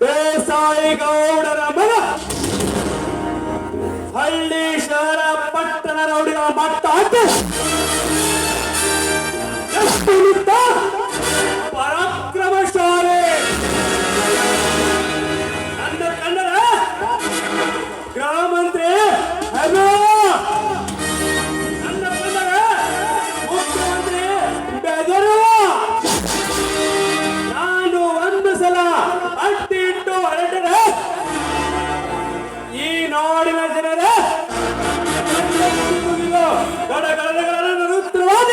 ದೇಸಾಯಿಗೌಡರ ಮಗ ಹಳ್ಳಿ ಶಹರ ಪಟ್ಟಣ ರೌಡಿಗಳ ಮಟ್ಟ ಹಾಕಿ ಪರಾಕ್ರಮಶಾಲಿ ನನ್ನ ಕನ್ನಡ ಗೃಹ ಮಂತ್ರಿ ಹಲೋ ನನ್ನ ಕನ್ನಡ ಮುಖ್ಯಮಂತ್ರಿ ಬೆದರು ನಾನು ಒಂದು ಸಲ ಅಟ್ಟಿ ಇಟ್ಟು ಹೊರಟರೆ ಈ ನಾಡಿನ ಜನರ ಗಡಗಡಗಳನ್ನು ನರುತ್ತಿರುವಾಗ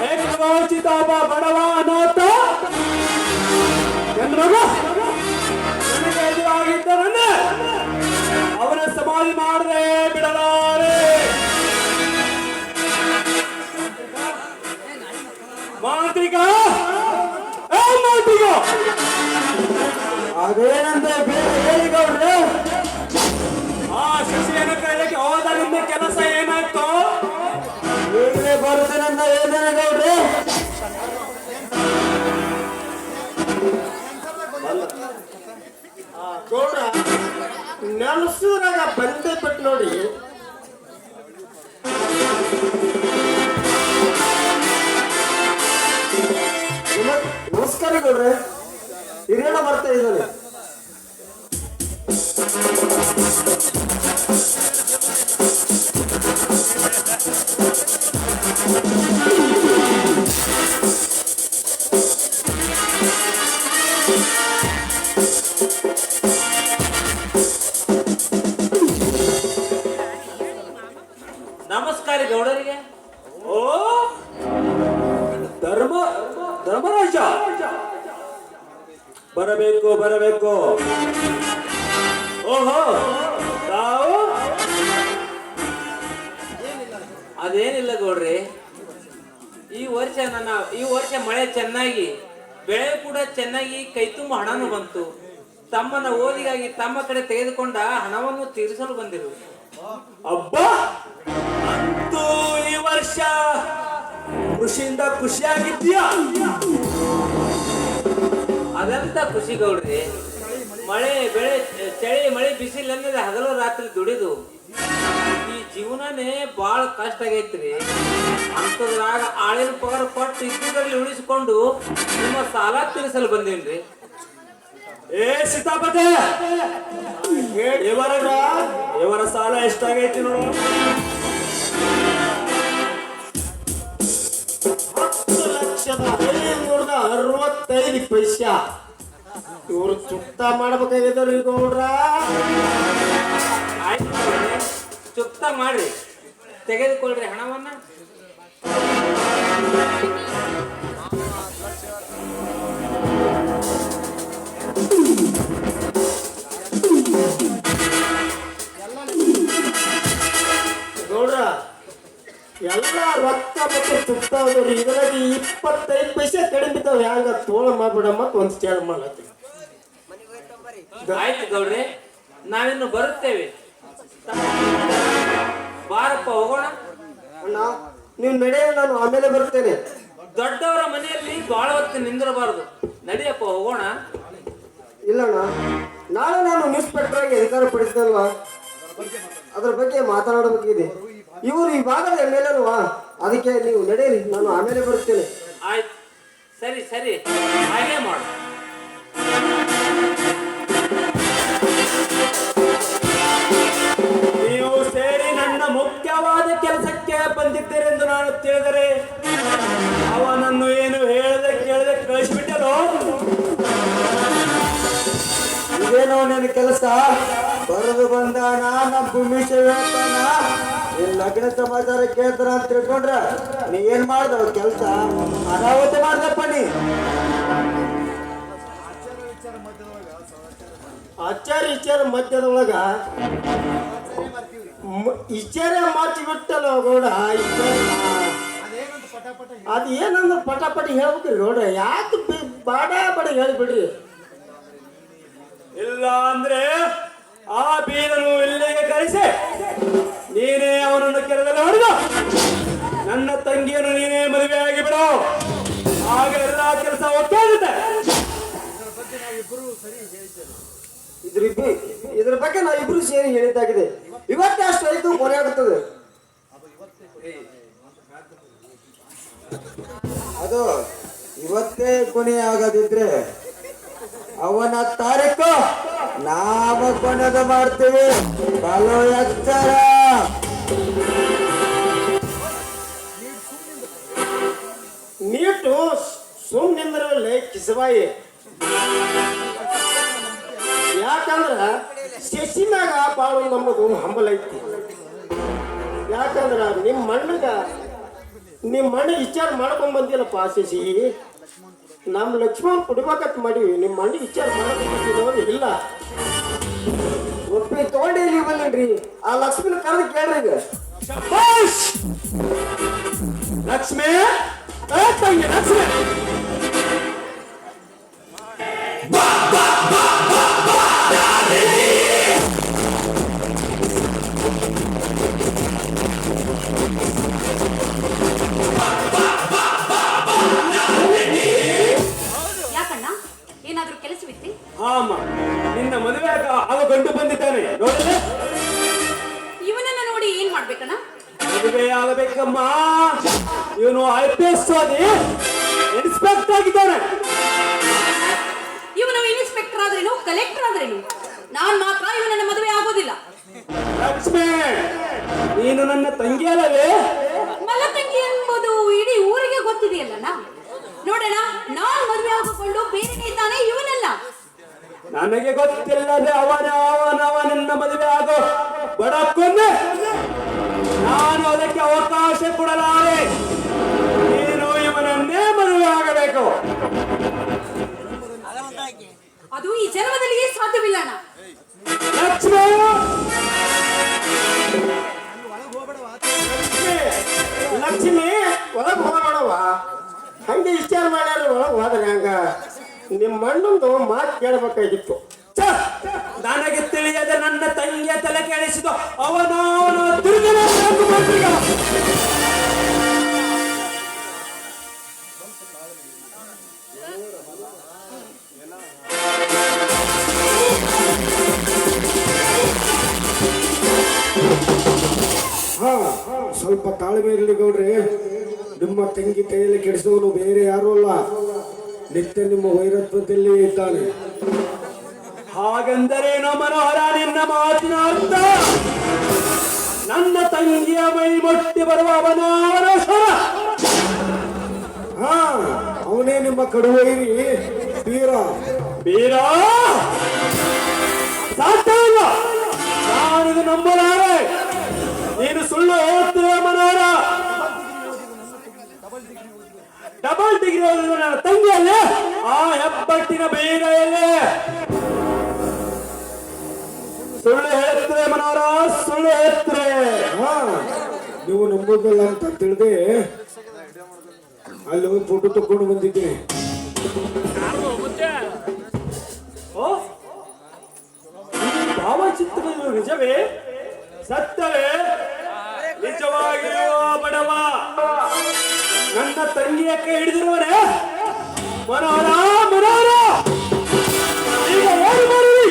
ಏಕವಚಿತಾಪ ಬಡವ ಅನಾಥ ಚಂದ್ರಗ ನನಗೆ ಎದುರಾಗಿದ್ದರನ್ನೇ ಅವನ ಸಮಾಧಿ ಮಾಡದೆ ಬಿಡಲಾರೆ. ಮಾಂತ್ರಿಕ ಮಾಂತ್ರಿಕ ಅದೇನಂತ ಬೇರೆ ಹೇಳಿಗೌಡ್ರೆ ಆ ಶಿಶಿಯನ್ನು ಕೈಲಕ್ಕೆ ಹೋದರಿಂದ ಕೆಲಸ ಏನಾಯ್ತು ಈಗಲೇ ಬರುತ್ತೇನಂತ ಹೇಳಿದ್ದೇನೆ ಗೌಡ್ರೆ. ಗೌಡ್ರ ನೆಲಸೂರಾಗ ಬಂದೆ ಬಿಟ್ಟು ನೋಡಿ ನಮಸ್ಕಾರ ಗೌಡ್ರೆ. ಹಿರಿಯಣ್ಣ ಬರ್ತಾ ಇದ್ದಾನೆ. ನಮಸ್ಕಾರ ಗೌಡರಿಗೆ. ಓ ಧರ್ಮರಾಜ ಬರಬೇಕು ಬರಬೇಕು. ಓಹೋ ತಾವು ಅದೇನಿಲ್ಲ ಗೌಡ್ರಿ, ಈ ವರ್ಷ ಮಳೆ ಚೆನ್ನಾಗಿ ಬೆಳೆ ಕೂಡ ಚೆನ್ನಾಗಿ ಕೈ ತುಂಬ ಹಣನೂ ಬಂತು. ತಮ್ಮನ ಓದಿಗಾಗಿ ತಮ್ಮ ಕಡೆ ತೆಗೆದುಕೊಂಡ ಹಣವನ್ನು ತೀರಿಸಲು ಬಂದಿರು. ಅಬ್ಬಾ, ಅಂತೂ ಈ ವರ್ಷ ಕೃಷಿಯಿಂದ ಖುಷಿಯಾಗಿದ್ದೀಯಾ? ಅದೆಂತ ಖುಷಿ ಗೌಡ್ರಿ. ಮಳೆ ಬೆಳೆ ಚಳಿ ಮಳೆ ಬಿಸಿಲನ್ನದೆ ಹಗಲು ರಾತ್ರಿ ದುಡಿದು ಈ ಜೀವನನೇ ಬಾಳ ಕಷ್ಟ ಆಗೈತ್ರಿ. ಅಂತದ್ರಾಗ ಆಳಿನ ಪಗಾರ ಕೊಟ್ಟು ಇದ್ದುದರಲ್ಲಿ ಉಳಿಸಿಕೊಂಡು ನಿಮ್ಮ ಸಾಲ ತೀರಿಸಲು ಬಂದೇನ್ರಿ. ಏ ಸೀತಾಪತಿ, ಇವರ ಸಾಲ ಎಷ್ಟಾಗೈತಿ ನೋಡು. 10,565 ಪೈಸಾ. ಇವ್ರು ಚುಕ್ತಾ ಮಾಡ್ಬೇಕಾಗಿದ್ರು ಈಗ ನೋಡ್ರ. ಆಯ್ತು, ಚುಕ್ತಾ ಮಾಡ್ರಿ, ತೆಗೆದುಕೊಳ್ರಿ ಹಣವನ್ನ. ಎಲ್ಲ ರೊಕ್ಕ ಮತ್ತೆ ತುಪ್ತಾವ ನೋಡಿ, ಇದರಾಗ 25 ಪೈಸೆ ಕಡಿಮೆ ಬಿದ್ದಾವ. ಹ್ಯಾಂಗ ತೋಳ ಮಾಡ್ಬಿಡ ಮತ್ತ ಒಂದ್ ಸ್ಟೇರ್ ಮಾಡತ್ತಿ. ಆಯ್ತು ಗೌಡ್ರೆ, ನಾವಿನ್ನು ಬರುತ್ತೇವೆ. ಬಾರಪ್ಪ ಹೋಗೋಣ. ಅಣ್ಣ ನೀವು ನಡೆಯ, ನಾನು ಆಮೇಲೆ ಬರ್ತೇನೆ. ದೊಡ್ಡವರ ಮನೆಯಲ್ಲಿ ಬಹಳ ಹೊತ್ತು ನಿಂದಿರಬಾರದು. ನಡಿಯಪ್ಪ ಹೋಗೋಣ. ಇಲ್ಲಣ್ಣ, ನಾಳೆ ನಾನು ನ್ಯೂಸ್ ಪೇಪರ್ ಆಗಿ ಅಧಿಕಾರ ಪಡಿಸ್ತಲ್ವಾ, ಅದ್ರ ಬಗ್ಗೆ ಮಾತನಾಡಬೇಕಿದೆ. ಇವರು ಈ ಭಾಗದ ಎಮ್.ಎಲ್.ಎ ಅಲ್ವಾ, ಅದಕ್ಕೆ ನೀವು ನಡೆಯಿರಿ, ನಾನು ಆಮೇಲೆ ಬರುತ್ತೇನೆ. ಆಯ್ತು, ಸರಿ ಸರಿ, ಹಾಗೆ ಮಾಡು. ನೀವು ಸೇರಿ ನನ್ನ ಮುಖ್ಯವಾದ ಕೆಲಸಕ್ಕೆ ಬಂದಿದ್ದೀರೆಂದು ನಾನು ತಿಳಿದರೆ ಅವನನ್ನು ಏನು ಹೇಳದೆ ಕೇಳದೆ ಕಳಿಸಿಬಿಟ್ಟರು. ಇದೇನೋ ನನ್ನ ಕೆಲಸ, ಬರೆದು ಬಂದಾನ ನಮ್ಮ ಭೂಮಿಷ ಹೇಳ್ತಾನ, ನೀನ್ ಲಗ್ನ ಸಮಾಚಾರ ಕೇಳ್ತಾರ ಅಂತ ತಿಳ್ಕೊಂಡ್ರ ನೀ ಏನ್ ಮಾಡ್ದವ ಕೆಲಸ ಅನಾಹುತ ಮಾಡ್ದಪ್ಪ ನೀ. ಆಚಾರ ವಿಚಾರ ಮಧ್ಯದೊಳಗ ವಿಚಾರ ಮಾತಿ ಬಿಟ್ಟಲ್ಲ ಗೌಡ. ಅದ ಏನಂದ್ರ ಪಟಾಪಟಿ ಹೇಳ್ಬೇಕ್ರಿ ಗೌಡ, ಯಾಕೆ ಬಾಡ ಬಡ ಹೇಳ್ಬಿಡ್ರಿ. ಇಲ್ಲ ಅಂದ್ರೆ ಆ ಬೀರನು ಇಲ್ಲಿಗೆ ಕಳಿಸಿ ನೀನೇ ಅವನನ್ನು ಕೆರೆದಲ್ಲಿ ಹೊಡೆದು ನನ್ನ ತಂಗಿಯನ್ನು ನೀನೇ ಮದುವೆ ಆಗಿ ಬಿಡು. ಆಗ ಎಲ್ಲಾ ಕೆಲಸ ಒಟ್ಟಾಗುತ್ತೆ. ಇದ್ರ ಬಗ್ಗೆ ನಾವು ಇಬ್ರು ಸೇರಿ ಹೇಳಿದ್ದಾಗಿದೆ. ಇವತ್ತೇ ಅಷ್ಟು ಆಯ್ತು, ಕೊನೆ ಆಗುತ್ತದೆ ಅದು. ಇವತ್ತೇ ಕೊನೆ ಆಗದಿದ್ರೆ ಅವನ ತಾರೀಕು ನಾಮಕರಣದ ಮಾಡ್ತೀವಿ. ಬಲು ಎಚ್ಚರ. ನೀಟು ಸುಮ್ಮನಿಂದ್ರಲ್ಲೇ ಕಿಸಬಾಯಿ. ಯಾಕಂದ್ರ ಶಶಿನಾಗ ಬಾಳು ನಮ್ಮದು ಹಂಬಲ ಐತಿ. ಯಾಕಂದ್ರ ನಿಮ್ಮ ಮಣ್ಣಿಗೆ ವಿಚಾರ ಮಾಡ್ಕೊಂಡ್ ಬಂದಿಲ್ಲಪ್ಪ ಶಶಿ. ನಮ್ಮ ಲಕ್ಷ್ಮಣ್ ಕುಡಿಬೇಕಂತ ಮಾಡೀವಿ, ನಿಮ್ಮ ಮಣ್ಣಿಗೆ ವಿಚಾರ ಮಾಡ್ಕೊಂಡ್ ಇಲ್ಲ. ಒಪ್ಪಿ ತಗೊಂಡೇ ಇಲ್ಲಿ ಬಂದ್ರಿ. ಆ ಲಕ್ಷ್ಮೀನ ಕರೆದು ಕೇಳ್ರಿ ಈಗ. ಶಭಾಷ್! ಲಕ್ಷ್ಮಿ, ತಂಗಿ ಲಕ್ಷ್ಮಿ, ಯಾಕಣ್ಣ, ಏನಾದ್ರೂ ಕೆಲಸವಿತ್ತೆ? ಅಮ್ಮ ನಿನ್ನ ಮದುವೆ ಆಗ ಗಂಡು ಬಂದಿದ್ದಾನೆ ನೋಡಿದ್ರೆ. ಇವನನ್ನ ನೋಡಿ ಏನ್ ಮಾಡ್ಬೇಕಣ್ಣ? ಮದುವೆ ಆಗಬೇಕಮ್ಮ. ಇವನು IPS ಓದಿ ಇನ್ಸ್ಪೆಕ್ಟರ್ ಆಗಿದ್ದಾನೆ. ಇವನು ಇನ್ಸ್ಪೆಕ್ಟರ್ ಆದ್ರೇನು, ಕಲೆಕ್ಟರ್ ಆದ್ರೇನು, ನಾನ್ ಮಾತ್ರ ಇವನನ್ನ ಮದುವೆ ಆಗೋದಿಲ್ಲ. ಲಕ್ಷ್ಮಿ, ನೀನು ನನ್ನ ತಂಗಿ ಅಲ್ಲವೇ? ಮಲ ತಂಗಿ ಎಂಬುದು ಇಡೀ ಊರಿಗೆ ಗೊತ್ತಿದೆಯಲ್ಲಣ್ಣ. ನೋಡೋಣ, ನಾನ್ ಮದುವೆ ಆಗಿಕೊಂಡು ಬೇರೆ ಇದ್ದಾನೆ ಇವನಲ್ಲ. ನನಗೆ ಗೊತ್ತಿಲ್ಲದೆ ಅವನನ್ನ ಮದುವೆ ಆಗೋ ಬಡಕೊಂಡೆ. ನಾನು ಅದಕ್ಕೆ ಅವಕಾಶ ಕೊಡಲಾರೆ. ನೀನು ಇವನನ್ನೇ ಮದುವೆ ಆಗಬೇಕು. ಅದು ಈ ಜನ್ಮದಲ್ಲಿಯೇ ಸಾಧ್ಯವಿಲ್ಲಣ್ಣ. ಲಕ್ಷ್ಮಿ, ಲಕ್ಷ್ಮಿ ಒಳಗೆ ಹೋಗಬೇಡವ. ಹಂಗೆ ವಿಚಾರ ಮಾಡ್ಯಾರ, ಒಳಗೆ ಹೋದ್ರೆ ಹಂಗ ನಿಮ್ಮ ಮಣ್ಣೊಂದು ಮಾತು ಕೇಳಬೇಕಾಗಿತ್ತು. ನನಗೆ ತಿಳಿಯದೆ ನನ್ನ ತಂಗಿಯ ತಲೆ ಕೆಡಿಸಿದ ಅವನ ದುರ್ಗನ ಮಂತ್ರಿಗ. ಹಾ, ಸ್ವಲ್ಪ ತಾಳ್ಮೆ ಇರಲಿ ಗೌಡ್ರಿ. ನಿಮ್ಮ ತಂಗಿ ಕೈಯಲ್ಲಿ ಕೆಡಿಸುವನು ಬೇರೆ ಯಾರೂ ಅಲ್ಲ, ನಿತ್ಯ ನಿಮ್ಮ ವೈರತ್ವದಲ್ಲಿ ಇದ್ದಾನೆ. ಹಾಗೆಂದರೇನೋ ಮನೋಹರ ನಿನ್ನ ಮಾತಿನ ಅರ್ಥ? ನನ್ನ ತಂಗಿಯ ಮೈ ಮುಟ್ಟಿ ಬರುವ ಅವನ ಹಾ, ಅವನೇ ನಿಮ್ಮ ಕಡುವೈರಿ ಬೀರ. ಬೀರ ಸಾಧ್ಯ ಇಲ್ಲ, ನಾನಿದು ನಂಬಲಾರೆ. ನೀನು ಸುಳ್ಳು ಹೇಳ್ತೀಯ ಮನೋಹರ. ಡಬಲ್ ಡಿಗ್ರಿ ಓದಿದ ನನ್ನ ತಂಗಿಯಲ್ಲೇ, ಆ ಹೆಬ್ಬಟ್ಟಿನ ಬೀರೆಯಲ್ಲೇ ಸುಳ್ಳು ಹೇಳ್ತಾರೆ ಮನೋಹರ, ಸುಳ್ಳು ಹೇಳ್ತಾರೆ. ಹಾ, ನೀವು ನಂಬೋದಿಲ್ಲ ಅಂತ ತಿಳಿದೆ ಅಲ್ಲಿ ಹೋಗಿ ಫೋಟೋ ತಕೊಂಡು ಬಂದಿದ್ದೀನಿ. ಓ ಈ ಭಾವಚಿತ್ರಗಳು ನಿಜವೇ ಸತ್ಯವೇ? ನಿಜವಾಗಿಯೂ ಬಡವ ನನ್ನ ತಂಗಿಯ ಕೈ ಹಿಡಿದಿರುವನೇ ಮನೋಹರ ಮನೋಹರ, ಈಗ ಏನು ಮಾಡಿರಿ?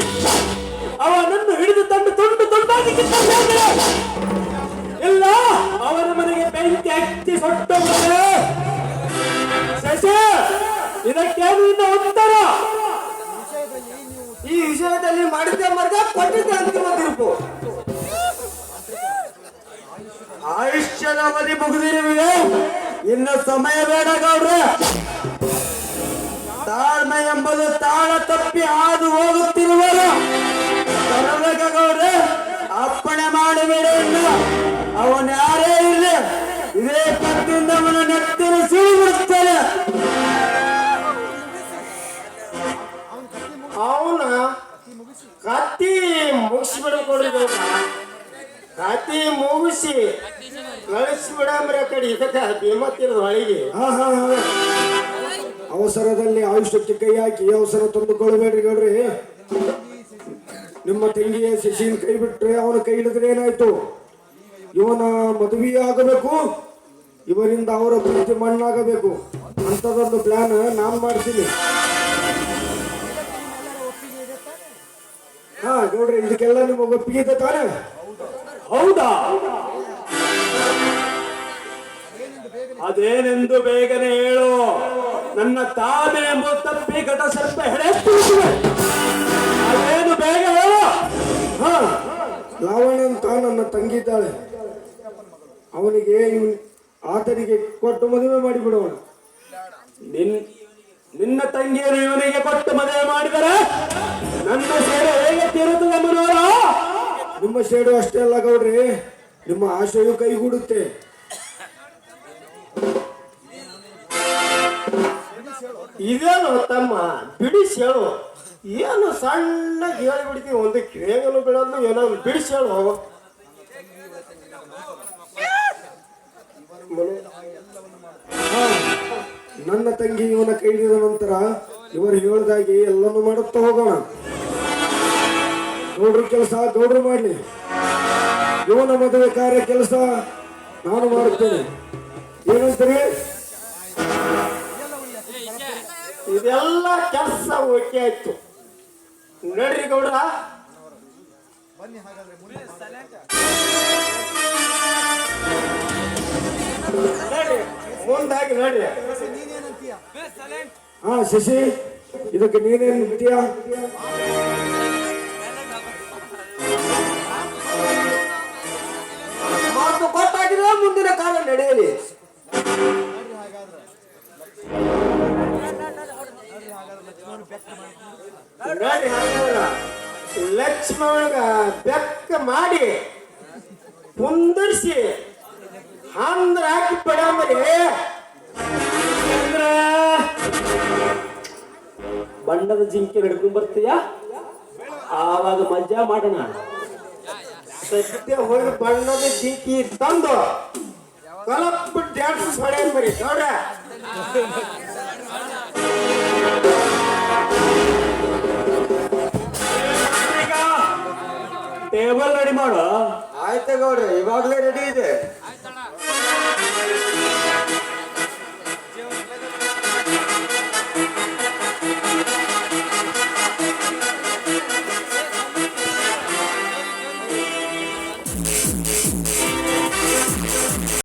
ಅವನನ್ನು ಹಿಡಿದು ತುಂಡು ತುಂಡಾಗಿ ಕಿತ್ತಂತೆ. ಇಲ್ಲ, ಅವನ ಮನೆಗೆ ಬೆಂಕಿ ಹಚ್ಚಿ ಸೊಟ್ಟು ಶಶಿ, ಇದಕ್ಕೇನು ಇನ್ನು ಉತ್ತರ? ಈ ವಿಷಯದಲ್ಲಿ ಮಾಡಿದ್ದೆ ಮರ್ಗ ಕೊಟ್ಟಿದ್ದೆ ಅಂತಿಮ ತೀರ್ಪು. ಆಯುಷ್ಯದ ಅವಧಿ ಮುಗಿದಿರುವೆ, ಇನ್ನು ಸಮಯ ಬೇಡ ಗೌಡ್ರೆ. ತಾಳ್ಮೆ ಎಂಬುದು ತಾಳ ತಪ್ಪಿ ಹಾದು ಹೋಗುತ್ತಿರುವರು. ಬರಬೇಕ ಗೌಡ್ರೆ, ಅಪ್ಪಣೆ ಮಾಡಿಬೇಡ. ಇನ್ನು ಅವನು ಯಾರೇ ಇರಲಿ, ಇದೇ ಕತ್ತಿಂದ ಅವನ ನೆತ್ತಿನ ಸಿಡಿ ಬಿಡುತ್ತೇನೆ. ಅವನ ಕತ್ತಿ ಮುಗಿಸ್ಬಿಡ್ಕೊಡ್ರಿ ಕತ್ತಿ ಮುಗಿಸಿ ಕಳಿಸ್ಬಿಡಂಬ್ರೆ ಕಡೆ ಇದಕ್ಕೆ ಭೀಮತ್ತಿರದ ಹೊಳಿಗೆ. ಅವಸರದಲ್ಲಿ ಆಯುಷ್ಯಕ್ಕೆ ಕೈ ಹಾಕಿ ಅವಸರ ತಂದುಕೊಳ್ಳಬೇಡ್ರಿ ಗೌಡ್ರಿ. ನಿಮ್ಮ ತಂಗಿಯ ಶಶಿನ ಕೈ ಬಿಟ್ರೆ ಅವನ ಕೈ ಹಿಡಿದ್ರೆ ಏನಾಯ್ತು? ಇವನ ಮದುವೆ ಆಗಬೇಕು, ಇವರಿಂದ ಅವರ ಪ್ರೀತಿ ಮಣ್ಣಾಗಬೇಕು. ಅಂಥದ್ದೊಂದು ಪ್ಲಾನ್ ನಾನು ಮಾಡ್ತೀನಿ. ಹಾ ಗೌಡ್ರಿ, ಇದಕ್ಕೆಲ್ಲ ನಿಮಗೆ ಒಪ್ಪಿಗೆ ಇದೆ ತಾನೆ? ಹೌದಾ? ಅದೇನೆಂದು ಬೇಗನೆ ಹೇಳು. ನನ್ನ ತಾಳ್ಮೆ ಎಂಬ ತಪ್ಪಿ ಘಟ ಸ್ವಲ್ಪ ಹೆಡೆತ್ತಿರುತ್ತದೆ. ಅದೇನು ಬೇಗ ಹೇಳು. ಹಾ, ಲಾವಣ್ಯ ಅಂತ ನನ್ನ ತಂಗಿದ್ದಾಳೆ. ಅವನಿಗೆ ಆತನಿಗೆ ಕೊಟ್ಟು ಮದುವೆ ಮಾಡಿಬಿಡೋಣ. ನಿನ್ನ ತಂಗಿಯನ್ನು ಇವನಿಗೆ ಕೊಟ್ಟು ಮದುವೆ ಮಾಡಿದರೆ ನನ್ನ ಸೇವೆ ಹೇಗೆ ತೀರುತ್ತದೆ ಮನೋಹರ? ನಿಮ್ಮ ಸೇಡು ಅಷ್ಟೇ ಅಲ್ಲ ಗೌಡ್ರಿ, ನಿಮ್ಮ ಆಶೆಯು ಕೈಗೂಡುತ್ತೆ. ಇದೇನು ತಮ್ಮ ಬಿಡಿಸಿ ಹೇಳು. ಏನು ಸಣ್ಣಗೆ ಹೇಳಿಬಿಡ್ತೀವಿ, ಒಂದು ಕೇಗಲು ಬಿಡೋದು ಏನೋ ಬಿಡಿಸಿ ಹೇಳು. ಹಾ, ನನ್ನ ತಂಗಿ ಇವನ ಕೈ ಹಿಡಿದ ನಂತರ ಇವರು ಹೇಳಿದಾಗೆ ಎಲ್ಲನೂ ಮಾಡುತ್ತಾ ಹೋಗೋಣ. ಗೌಡ್ರ ಕೆಲಸ ಗೌಡ್ರು ಮಾಡಲಿ, ಇವನ ಮದುವೆ ಕಾರ್ಯ ಕೆಲಸ ನಾನು ಮಾಡುತ್ತೇನೆ. ಏನಂತೀರಿ? ಇದೆಲ್ಲ ಕೆಲಸ ಓಕೆ ಆಯ್ತು. ನಡ್ರಿ ಗೌಡ್ರ, ನಡ್ರಿ ಮುಂದಾಗಿ ನಡ್ರಿ. ಹಾ ಶಶಿ, ಇದಕ್ಕೆ ನೀನೇನು ಅಂತೀಯ? ಮಾತು ಗೊತ್ತಾಗಿದ್ರೆ ಮುಂದಿನ ಕಾಲ ನಡೆಯಲಿ. ನಡ್ರಿ ಹಾಗಾದ್ರೆ ಲಕ್ಷ್ಮಣಗ ಬೆಕ್ಕ ಮಾಡಿ ಕುಂದರ್ಸಿ ಅಂದ್ರ ಹಾಕಿ ಪಡಂಬರಿ. ಅಂದ್ರೆ ಬಣ್ಣದ ಜಿಂಕೆ ಹಿಡ್ಕೊಂಡ್ ಬರ್ತೀಯ, ಆವಾಗ ಮಜಾ ಮಾಡೋಣ. ಸದ್ಯ ಹೋಗಿ ಬಣ್ಣದ ಜಿಂಕಿ ತಂದು ಕಲಪ್ ಡ್ಯಾನ್ಸ್ ಹೊಡೆಯಂಬರಿ ನೋಡ್ರ. ಟೇಬಲ್ ರೆಡಿ ಮಾಡು. ಆಯ್ತು ಗೌಡ್ರೆ, ಇವಾಗಲೇ ರೆಡಿ ಇದೆ.